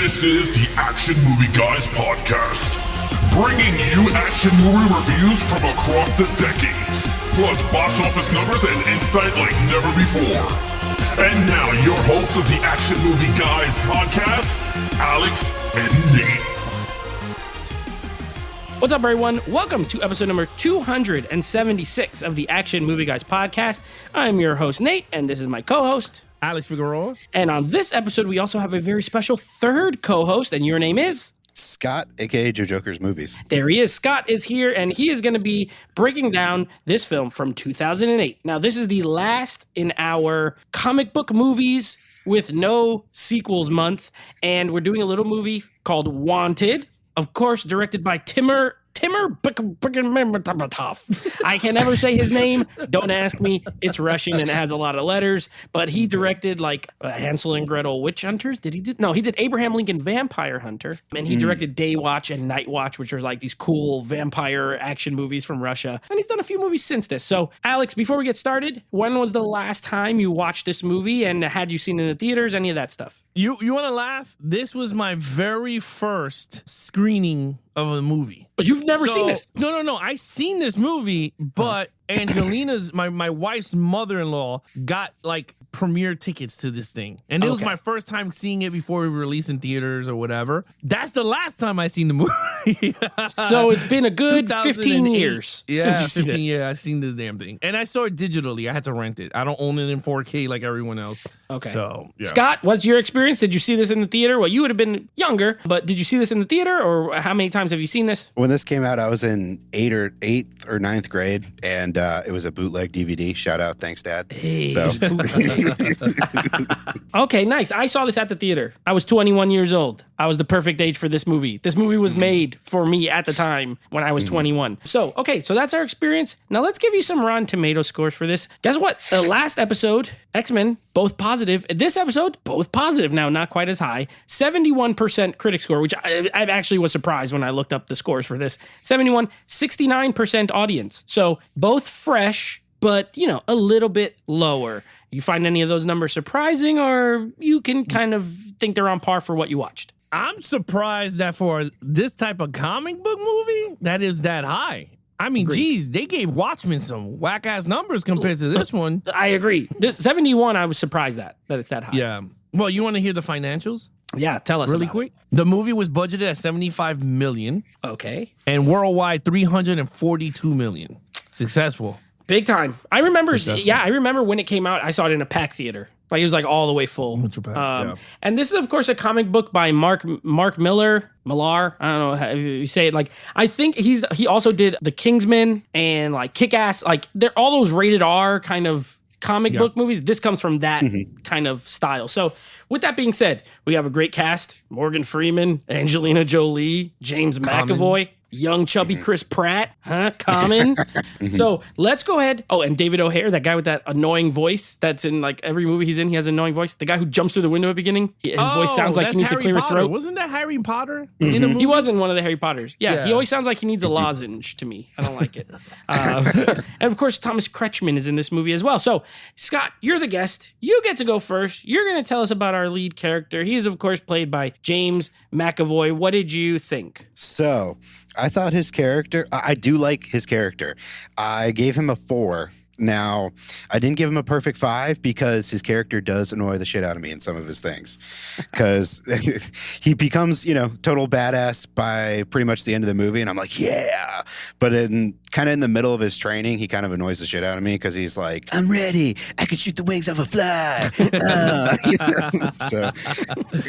This is the Action Movie Guys podcast, bringing you action movie reviews from across the decades, plus box office numbers and insight like never before. And now, your hosts of the Action Movie Guys podcast, Alex and Nate. What's up, everyone? Welcome to episode number 276 of the Action Movie Guys podcast. I'm your host, Nate, and this is my co-host, Alex Figueroa. And on this episode, we also have a very special third co-host, and your name is? Scott, a.k.a. Joe Joker's Movies. There he is. Scott is here, and he is going to be breaking down this film from 2008. Now, this is the last in our comic book movies with no sequels month, and we're doing a little movie called Wanted, of course, directed by Timur Bekmambetov. I can never say his name. Don't ask me. It's Russian and it has a lot of letters. But he directed like Hansel and Gretel Witch Hunters. Did he do? No, he did Abraham Lincoln Vampire Hunter. And he directed Day Watch and Night Watch, which are like these cool vampire action movies from Russia. And he's done a few movies since this. So, Alex, before we get started, when was the last time you watched this movie? And had you seen it in the theaters? Any of that stuff? You want to laugh? This was my very first screening of a movie. But you've never seen this? No. I seen this movie, but Angelina's, my wife's mother-in-law got like premiere tickets to this thing. And it was my first time seeing it before we released in theaters or whatever. That's the last time I seen the movie. So it's been a good 15 years since you've seen 15 it. years I've seen this damn thing. And I saw it digitally. I had to rent it. I don't own it in 4K like everyone else. Okay. So, yeah. Scott, what's your experience? Did you see this in the theater? Well, you would have been younger, but did you see this in the theater, or how many times have you seen this? When this came out, I was in 8th or 9th grade, and it was a bootleg DVD. Shout out, thanks, Dad. Hey. So. Okay, nice. I saw this at the theater. I was 21 years old. I was the perfect age for this movie. This movie was made for me at the time when I was 21. So, okay, so that's our experience. Now let's give you some Rotten Tomato scores for this. Guess what? The last episode, X-Men, both positive. This episode, both positive. Now, not quite as high. 71% critic score, which I actually was surprised when I looked up the scores for this. 69% audience. So both fresh, but, a little bit lower. You find any of those numbers surprising, or you can kind of think they're on par for what you watched? I'm surprised that for this type of comic book movie, that is that high. I mean, geez, they gave Watchmen some whack-ass numbers compared to this one. I agree. This 71, I was surprised that it's that high. Yeah. Well, you want to hear the financials? Yeah, tell us really quick. The movie was budgeted at $75 million. Okay. And worldwide, $342 million. Successful. Big time. I remember when it came out, I saw it in a packed theater. Like, it was like all the way full. And this is, of course, a comic book by Mark Millar. I don't know how you say it. Like, I think he also did The Kingsman and like Kick-Ass. Like, they're all those rated R kind of comic book movies. This comes from that kind of style. So, with that being said, we have a great cast: Morgan Freeman, Angelina Jolie, James McAvoy, young chubby Chris Pratt, Common. So let's go ahead. Oh, and David O'Hare, that guy with that annoying voice that's in like every movie he's in. He has an annoying voice. The guy who jumps through the window at the begining. His voice sounds like he needs to clear his throat. Wasn't that Harry Potter in the movie? He was in one of the Harry Potters. Yeah, he always sounds like he needs a lozenge to me. I don't like it. And of course, Thomas Kretschmann is in this movie as well. So, Scott, you're the guest. You get to go first. You're going to tell us about our lead character. He is, of course, played by James McAvoy. What did you think? So, I thought his character, I do like his character. I gave him a 4. Now, I didn't give him a perfect 5 because his character does annoy the shit out of me in some of his things. Because he becomes, total badass by pretty much the end of the movie. And I'm like, yeah. But in the middle of his training, he kind of annoys the shit out of me because he's like, I'm ready. I can shoot the wings of a fly. So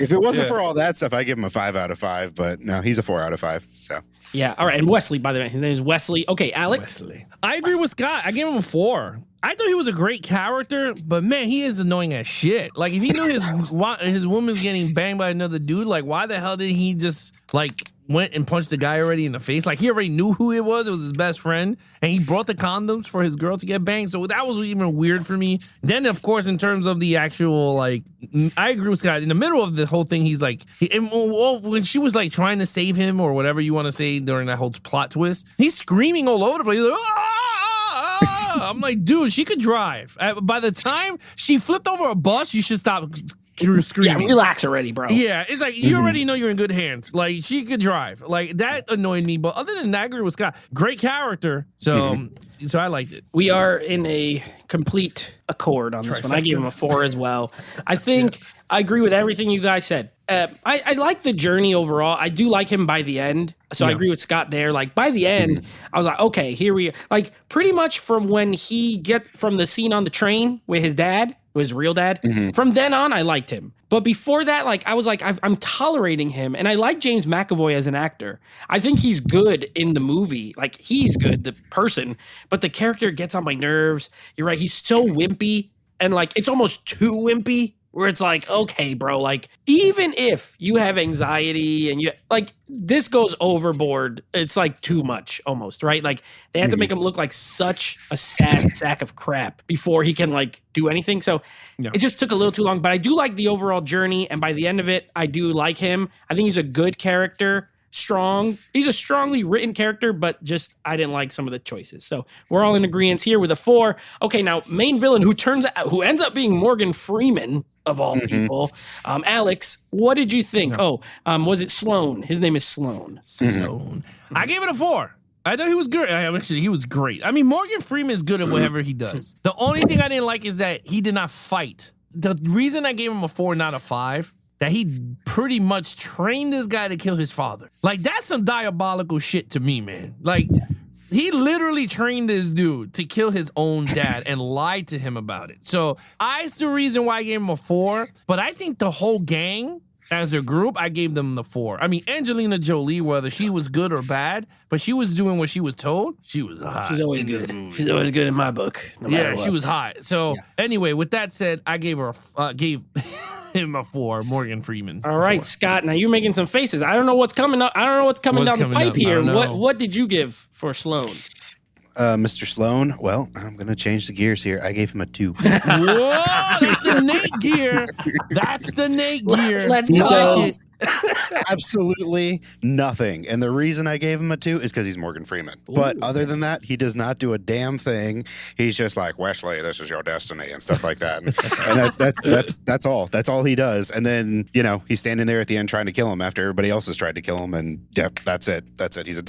if it wasn't for all that stuff, I'd give him a 5 out of 5. But no, he's a 4 out of 5. So. Yeah, all right. And Wesley, by the way, his name is Wesley. Okay, Alex. Wesley. I agree with Scott. I gave him a 4. I thought he was a great character, but man, he is annoying as shit. Like, if he knew his woman's getting banged by another dude, like, why the hell did he just, like, went and punched the guy already in the face? Like, he already knew who it was. It was his best friend, and he brought the condoms for his girl to get banged. So that was even weird for me. Then, of course, in terms of the actual, like, I agree with Scott. In the middle of the whole thing, he's like, when she was, like, trying to save him or whatever you want to say during that whole plot twist, he's screaming all over the place. He's like, I'm like, dude, she could drive. By the time she flipped over a bus, you should stop screaming. Yeah, relax already, bro. Yeah, it's like you already know you're in good hands. Like she could drive. Like that annoyed me. But other than that, I agree with Scott. Great character. So I liked it. We are in a complete accord on this one. I gave him a 4 as well. I think I agree with everything you guys said. I like the journey overall. I do like him by the end. So I agree with Scott there. Like by the end, I was like, okay, here we like pretty much from when he get from the scene on the train with his dad, his real dad. From then on, I liked him. But before that, like I was like, I'm tolerating him, and I like James McAvoy as an actor. I think he's good in the movie. Like he's good, the person, but the character gets on my nerves. You're right. He's so wimpy, and like it's almost too wimpy. Where it's like, okay, bro, like even if you have anxiety and you like this goes overboard, it's like too much almost, right? Like they have to make him look like such a sad sack of crap before he can like do anything. So it just took a little too long, but I do like the overall journey. And by the end of it, I do like him. I think he's a good character. Strong. He's a strongly written character, but just I didn't like some of the choices. So we're all in agreement here with a 4. Okay, now main villain who ends up being Morgan Freeman of all people. Alex, what did you think? Was it Sloan? His name is Sloan. Sloan. I gave it a 4. I thought he was good. Actually, he was great. I mean, Morgan Freeman is good at whatever he does. The only thing I didn't like is that he did not fight. The reason I gave him a 4, not a 5, that he pretty much trained this guy to kill his father. Like, that's some diabolical shit to me, man. Like, he literally trained this dude to kill his own dad and lied to him about it. So, that's the reason why I gave him a 4. But I think the whole gang, as a group, I gave them the 4. I mean, Angelina Jolie, whether she was good or bad, but she was doing what she was told, she was hot. She's always good. She's always good in my book. No she was hot. So, anyway, with that said, I gave her him a 4, Morgan Freeman. All right, 4. Scott. Now you're making some faces. I don't know what's coming up. I don't know what's coming down the pipe here. What did you give for Sloan? Mr. Sloan, well, I'm going to change the gears here. I gave him a 2. Whoa, that's the Nate gear. That's the Nate gear. Let's go. Absolutely nothing. And the reason I gave him a 2 is because he's Morgan Freeman. But other than that, he does not do a damn thing. He's just like, Wesley, this is your destiny and stuff like that. And that's all. That's all he does. And then, he's standing there at the end trying to kill him after everybody else has tried to kill him. And that's it. He's a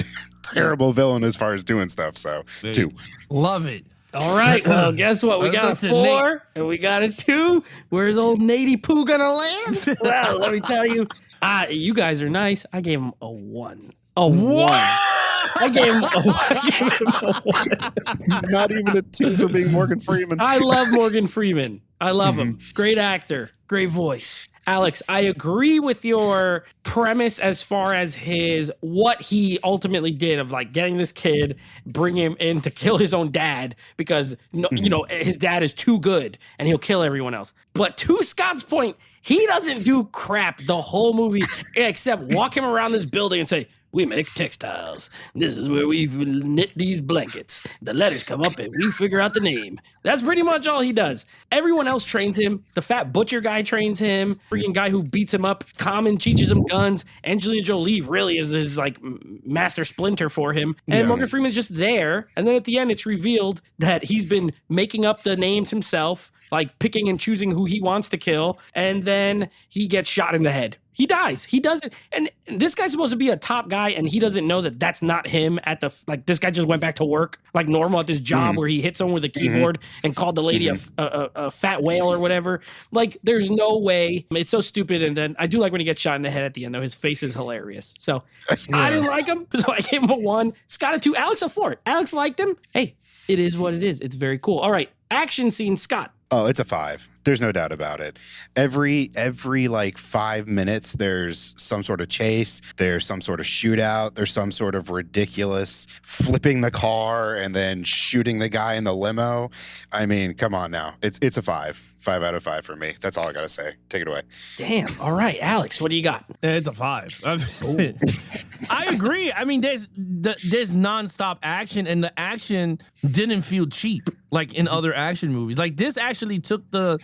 terrible villain as far as doing stuff. So 2. Love it. All right. Well, guess what? We got a 4 and we got a 2. Where's old Natey Poo gonna land? Well, let me tell you. You guys are nice. I gave him a 1. A 1. I gave him a 1. Not even a 2 for being Morgan Freeman. I love Morgan Freeman. I love him. Great actor. Great voice. Alex, I agree with your premise as far as what he ultimately did of like getting this kid, bring him in to kill his own dad because his dad is too good and he'll kill everyone else. But to Scott's point, he doesn't do crap the whole movie except walk him around this building and say, we make textiles. This is where we knit these blankets. The letters come up and we figure out the name. That's pretty much all he does. Everyone else trains him. The fat butcher guy trains him. Freaking guy who beats him up. Common teaches him guns. Angelina Jolie really is his like master splinter for him. And Morgan Freeman's just there. And then at the end, it's revealed that he's been making up the names himself, like picking and choosing who he wants to kill. And then he gets shot in the head. He dies. He doesn't. And this guy's supposed to be a top guy, and he doesn't know that that's not him this guy just went back to work like normal at this job where he hit someone with a keyboard and called the lady a fat whale or whatever. Like, there's no way. It's so stupid. And then I do like when he gets shot in the head at the end, though. His face is hilarious. So I didn't like him. So I gave him a 1. Scott a 2. Alex a 4. Alex liked him. Hey, it is what it is. It's very cool. All right. Action scene, Scott. Oh, it's a 5. There's no doubt about it. Every like 5 minutes, there's some sort of chase. There's some sort of shootout. There's some sort of ridiculous flipping the car and then shooting the guy in the limo. I mean, come on now. It's a 5. 5 out of 5 for me. That's all I got to say. Take it away. Damn. All right, Alex, what do you got? It's a 5. I agree. I mean, there's nonstop action, and the action didn't feel cheap like in other action movies. Like, this actually took the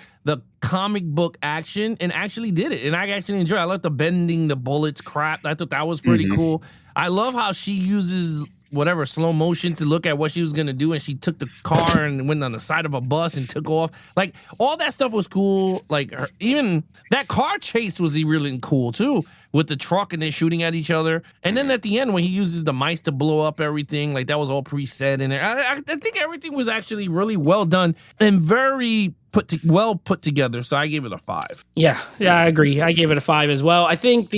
comic book action and actually did it. And I actually enjoyed it. I like the bending the bullets crap. I thought that was pretty cool. I love how she uses whatever slow motion to look at what she was gonna do, and she took the car and went on the side of a bus and took off. Like all that stuff was cool. Like even that car chase was really cool too, with the truck and they shooting at each other. And then at the end when he uses the mice to blow up everything, like that was all preset in there. I think everything was actually really well done and very well put together. So I gave it a 5. Yeah, I agree. I gave it a 5 as well. I think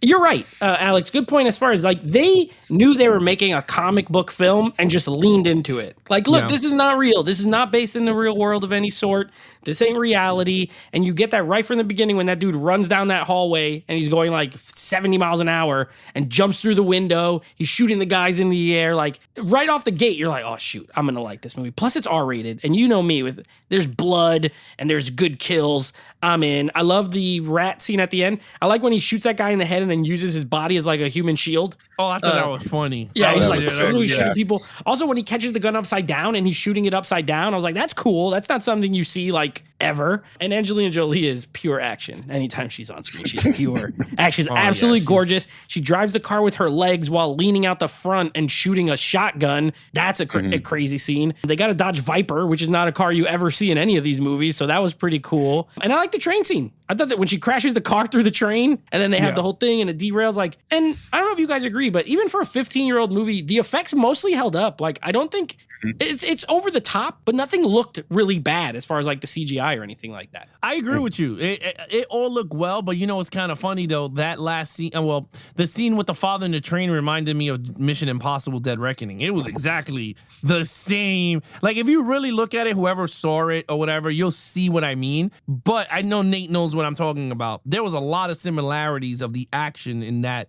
you're right, Alex. Good point as far as like they knew they were making a comic book film and just leaned into it. Like, look, this is not real. This is not based in the real world of any sort. This ain't reality. And you get that right from the beginning when that dude runs down that hallway and he's going like 70 miles an hour and jumps through the window. He's shooting the guys in the air. Like right off the gate, you're like, oh, shoot, I'm going to like this movie. Plus, it's R-rated. And you know me, there's blood and there's good kills. I'm in. I love the rat scene at the end. I like when he shoots that guy in the head and then uses his body as like a human shield. Oh, I thought that was funny. Yeah, he's like really shooting people. Also, when he catches the gun upside down and he's shooting it upside down, I was like, that's cool. That's not something you see like ever. And Angelina Jolie is pure action. Anytime she's on screen, she's pure action. She's absolutely gorgeous. She drives the car with her legs while leaning out the front and shooting a shotgun. That's a crazy scene. They got a Dodge Viper, which is not a car you ever see in any of these movies. So that was pretty cool. And I like the train scene. I thought that when she crashes the car through the train and then they have the whole thing and it derails, like, and I don't know if you guys agree, but even for a 15-year-old movie, the effects mostly held up. Like, I don't think it's over the top, but nothing looked really bad as far as like the CGI or anything like that. I agree with you. It all looked well, but you know what's kind of funny though? That last scene, the scene with the father in the train reminded me of Mission Impossible: Dead Reckoning. It was exactly the same. Like if you really look at it, whoever saw it or whatever, you'll see what I mean. But I know Nate knows what I'm talking about. There was a lot of similarities of the action in that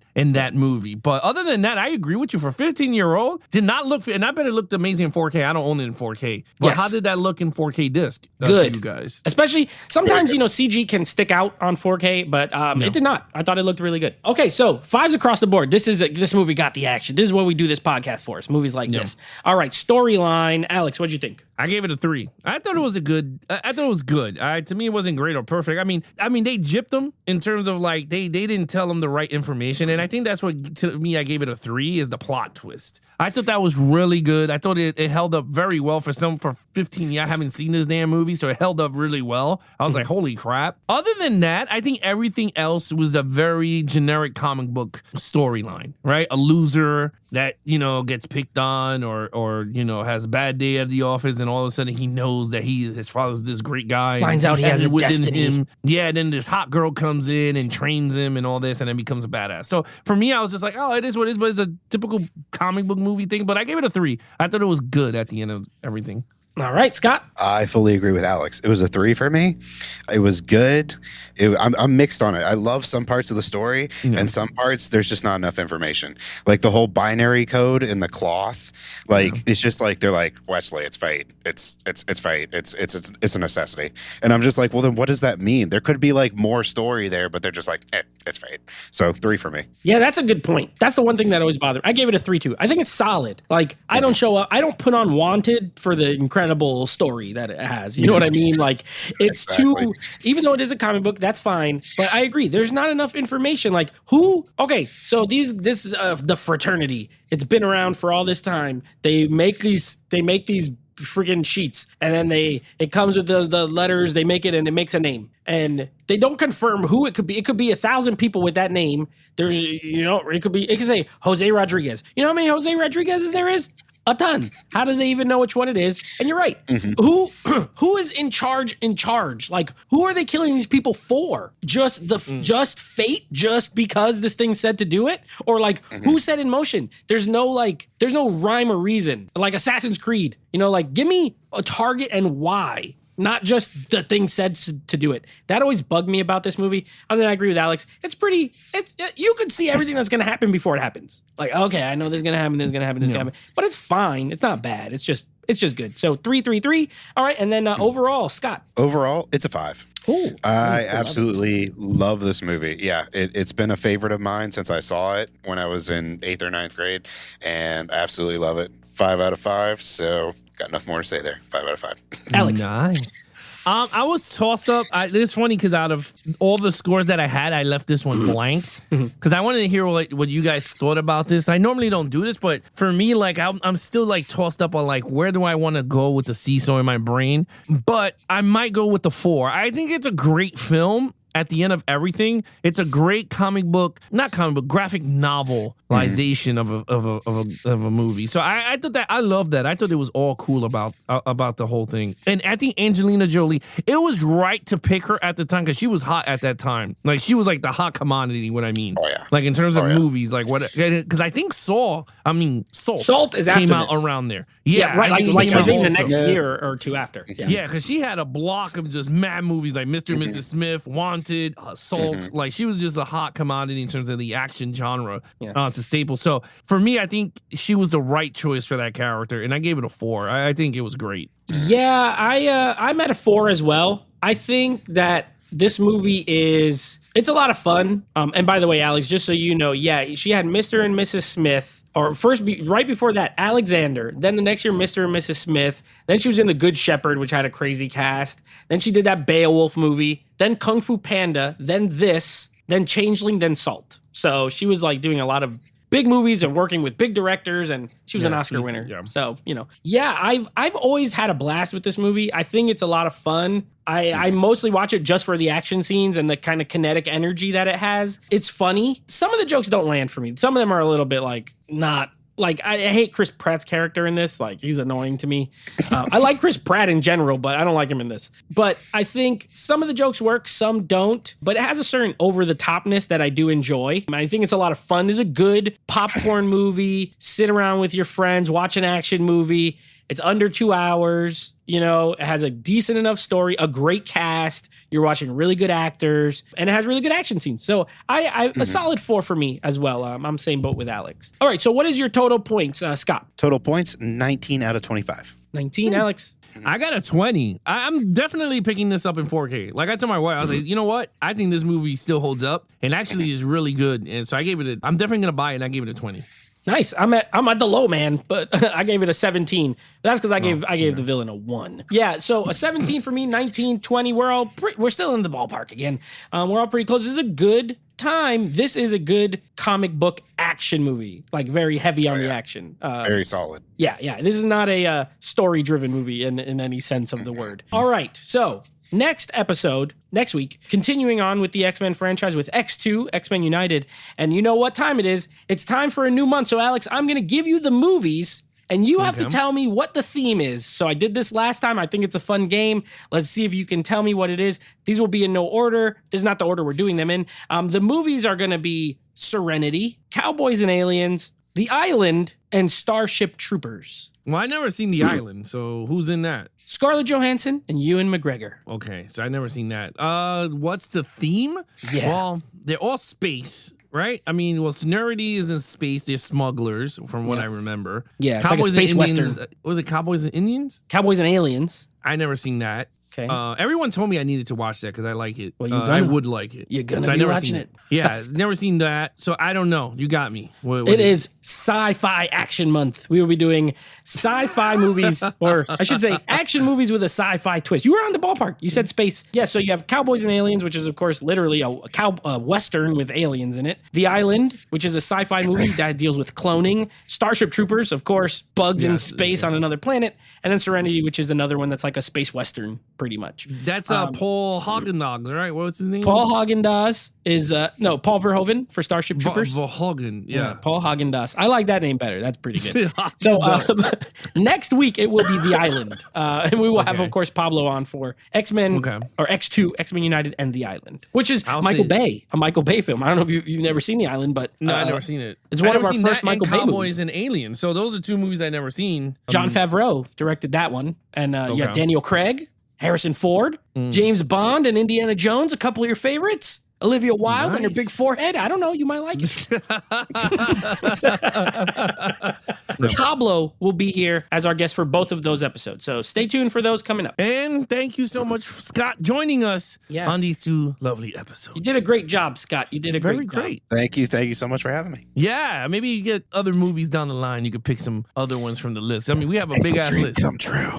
movie. But other than that, I agree with you. For 15-year-old, did not look, and I bet it looked amazing in 4K. I don't own it in 4K. But how did that look in 4K disc? Good, you guys. Especially sometimes CG can stick out on 4K, but it did not. I thought it looked really good. Okay, so 5s across the board. This movie got the action. This is what we do this podcast for. It's movies like this. All right, storyline. Alex, what'd you think? I gave it a 3. I thought it was good. To me, it wasn't great or perfect. I mean, they gypped them in terms of like they didn't tell them the right information, and I think that's what to me I gave it a 3 is the plot twist. I thought that was really good. I thought it held up very well for 15 years. I haven't seen this damn movie, so it held up really well. I was like, holy crap. Other than that, I think everything else was a very generic comic book storyline, right? A loser that, gets picked on or has a bad day at the office, and all of a sudden he knows that his father's this great guy. Finds out he has a destiny. Him. Yeah, then this hot girl comes in and trains him and all this, and then becomes a badass. So for me, I was just like, oh, it is what it is, but it's a typical comic book movie thing. But I gave it a 3. I thought it was good at the end of everything. All right, Scott. I fully agree with Alex. It was a 3 for me. It was good. I'm mixed on it. I love some parts of the story, and some parts there's just not enough information. Like the whole binary code in the cloth. Like it's just like they're like, Wesley, it's fate. It's fate. It's a necessity. And I'm just like, well, then what does that mean? There could be like more story there, but they're just like, it's fate. So 3 for me. Yeah, that's a good point. That's the one thing that always bothered me. I gave it a 3 too. I think it's solid. Like I don't show up. I don't put on Wanted for the incredible story that it has. You know what I mean? Like it's too, even though it is a comic book, that's fine. But I agree. There's not enough information. Like okay, so this is the fraternity. It's been around for all this time. They make these freaking sheets, and then it comes with the letters. They make it, and it makes a name, and they don't confirm who it could be. It could be 1,000 people with that name. There's, it could say Jose Rodriguez. You know how many Jose Rodriguez's there is? A ton. How do they even know which one it is? And you're right. Who is in charge? Like, who are they killing these people for? Just fate? Just because this thing said to do it? Or like, who set in motion? There's no rhyme or reason. Like Assassin's Creed. Give me a target and why. Not just the thing said to do it. That always bugged me about this movie. And then I agree with Alex. You could see everything that's going to happen before it happens. Like, okay, I know this is going to happen, this is going to happen, this is going to happen. But it's fine. It's not bad. It's just good. So 3, 3, 3. All right. And then overall, Scott. Overall, it's a 5. Ooh, I absolutely love this movie. Yeah, it's been a favorite of mine since I saw it when I was in 8th or 9th grade. And I absolutely love it. 5 out of 5. So got enough more to say there. 5 out of 5. Alex. Nice. I was tossed up. It's funny because out of all the scores that I had, I left this one blank because I wanted to hear what you guys thought about this. I normally don't do this, but for me, like I'm still like tossed up on like where do I want to go with the seesaw in my brain. But I might go with the 4. I think it's a great film. At the end of everything, it's a great graphic novelization of a movie. So I thought that I love that. I thought it was all cool about the whole thing. And I think Angelina Jolie, it was right to pick her at the time because she was hot at that time. Like she was like the hot commodity. What I mean, like in terms of movies, like what? Because I think Salt is came out around there. Yeah, right. I think the next year or two after. Yeah, because she had a block of just mad movies like Mr. and Mrs. Smith, Wanted, Salt. Like she was just a hot commodity in terms of the action genre to staple. So for me, I think she was the right choice for that character, and I gave it a 4. I think it was great. Yeah, I'm at a 4 as well. I think that this movie it's a lot of fun. And by the way, Alex, just so you know, she had Mr. and Mrs. Smith. Or right before that, Alexander. Then the next year, Mr. and Mrs. Smith. Then she was in The Good Shepherd, which had a crazy cast. Then she did that Beowulf movie. Then Kung Fu Panda. Then this. Then Changeling. Then Salt. So she was like doing a lot of big movies and working with big directors, and she was an Oscar winner. Yeah. So, I've always had a blast with this movie. I think it's a lot of fun. I mostly watch it just for the action scenes and the kind of kinetic energy that it has. It's funny. Some of the jokes don't land for me. Some of them are a little bit like not. Like, I hate Chris Pratt's character in this. Like, he's annoying to me. I like Chris Pratt in general, but I don't like him in this. But I think some of the jokes work, some don't. But it has a certain over-the-topness that I do enjoy. I think it's a lot of fun. It's a good popcorn movie. Sit around with your friends, watch an action movie. It's under 2 hours. It has a decent enough story, a great cast. You're watching really good actors, and it has really good action scenes. So a solid 4 for me as well. I'm same boat with Alex. All right, so what is your total points, Scott? Total points, 19 out of 25. 19, Alex? I got a 20. I'm definitely picking this up in 4K. Like I told my wife, I was like, you know what? I think this movie still holds up and actually is really good. And so I'm definitely going to buy it, and I gave it a 20. Nice. I'm at the low, man, but I gave it a 17. That's because I gave the villain a 1. Yeah, so a 17 for me, 19, 20. We're still in the ballpark again. We're all pretty close. This is a good time. This is a good comic book action movie, like very heavy on the action. Very solid. Yeah. This is not a story-driven movie in any sense of the word. All right, so next week, continuing on with the X-Men franchise with X2, X-Men United. And you know what time it is? It's time for a new month. So, Alex, I'm going to give you the movies, and you have to tell me what the theme is. So I did this last time. I think it's a fun game. Let's see if you can tell me what it is. These will be in no order. This is not the order we're doing them in. The movies are going to be Serenity, Cowboys and Aliens, The Island, and Starship Troopers. Well, I never seen The Island, so who's in that? Scarlett Johansson and Ewan McGregor. Okay, so I never seen that. What's the theme? Yeah. Well, they're all space, right? I mean, Serenity is in space. They're smugglers, from what I remember. Yeah, Cowboys it's like a space and Indians. western. Was it Cowboys and Indians? Cowboys and Aliens. I never seen that. Okay. Everyone told me I needed to watch that because I like it. Well, I would like it. You're gonna so be I never watching seen it. Yeah, never seen that. So I don't know. You got me. What it is Sci-Fi Action Month. We will be doing sci-fi movies, or I should say action movies with a sci-fi twist. You were on the ballpark. You said space. Yeah, so you have Cowboys and Aliens, which is, of course, literally a Western with aliens in it. The Island, which is a sci-fi movie that deals with cloning. Starship Troopers, of course, bugs in space on another planet. And then Serenity, which is another one that's like a space Western, pretty much. That's Paul Haagen-Dazs, right? What's his name? Paul Haagen-Dazs is, Paul Verhoeven for Starship Troopers. Verhoeven, yeah. Paul Haagen-Dazs. I like that name better. That's pretty good. So next week, it will be The Island. And we will have, of course, Pablo on for X-Men, or X2, X-Men United, and The Island, which is a Michael Bay film. I don't know if you've never seen The Island, but... No, I've never seen it. It's one of our first Michael Bay movies. Cowboys and Aliens. So those are two movies I've never seen. John Favreau directed that one. And you have Daniel Craig, Harrison Ford, James Bond, and Indiana Jones, a couple of your favorites. Olivia Wilde and her big forehead. I don't know. You might like it. Pablo will be here as our guest for both of those episodes. So stay tuned for those coming up. And thank you so much, Scott, joining us on these 2 lovely episodes. You did a great job, Scott. You did a great job. Thank you. Thank you so much for having me. Yeah, maybe you get other movies down the line. You could pick some other ones from the list. I mean, we have a big ass list. Come true.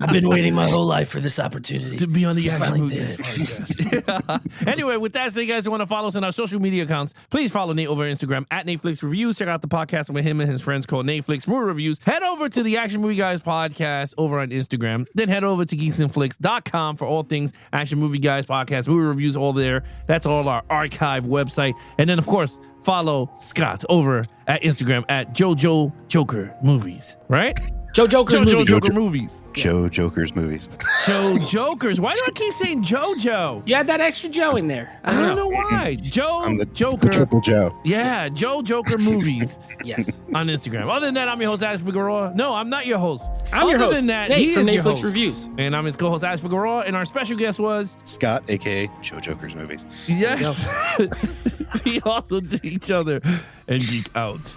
I've been waiting my whole life for this opportunity to be on the Action Movie Guys podcast. Anyway, with that said, guys, who want to follow us on our social media accounts, please follow Nate over Instagram at Netflix Reviews. Check out the podcast with him and his friends called Netflix Movie Reviews. Head over to the Action Movie Guys podcast over on Instagram. Then head over to geeksandflix.com for all things Action Movie Guys podcast, movie reviews, all there. That's all our archive website. And then, of course, follow Scott over at Instagram at JoJo Joker Movies. Right? Joe Joker's movies. Joe Joker's movies. Joe Jokers. Why do I keep saying JoJo? You had that extra Joe in there. I don't know why. Joe I'm the Joker. Triple Joe. Yeah, Joe Joker Movies. Yes. On Instagram. Other than that, I'm your host, Alex Figueroa. No, I'm not your host. I'm your host. Other than that, Nate he from is your Netflix host. Reviews. And I'm his co-host, Alex Figueroa. And our special guest was Scott, a.k.a. Joe Joker's movies. Yes. We also do each other and geek out.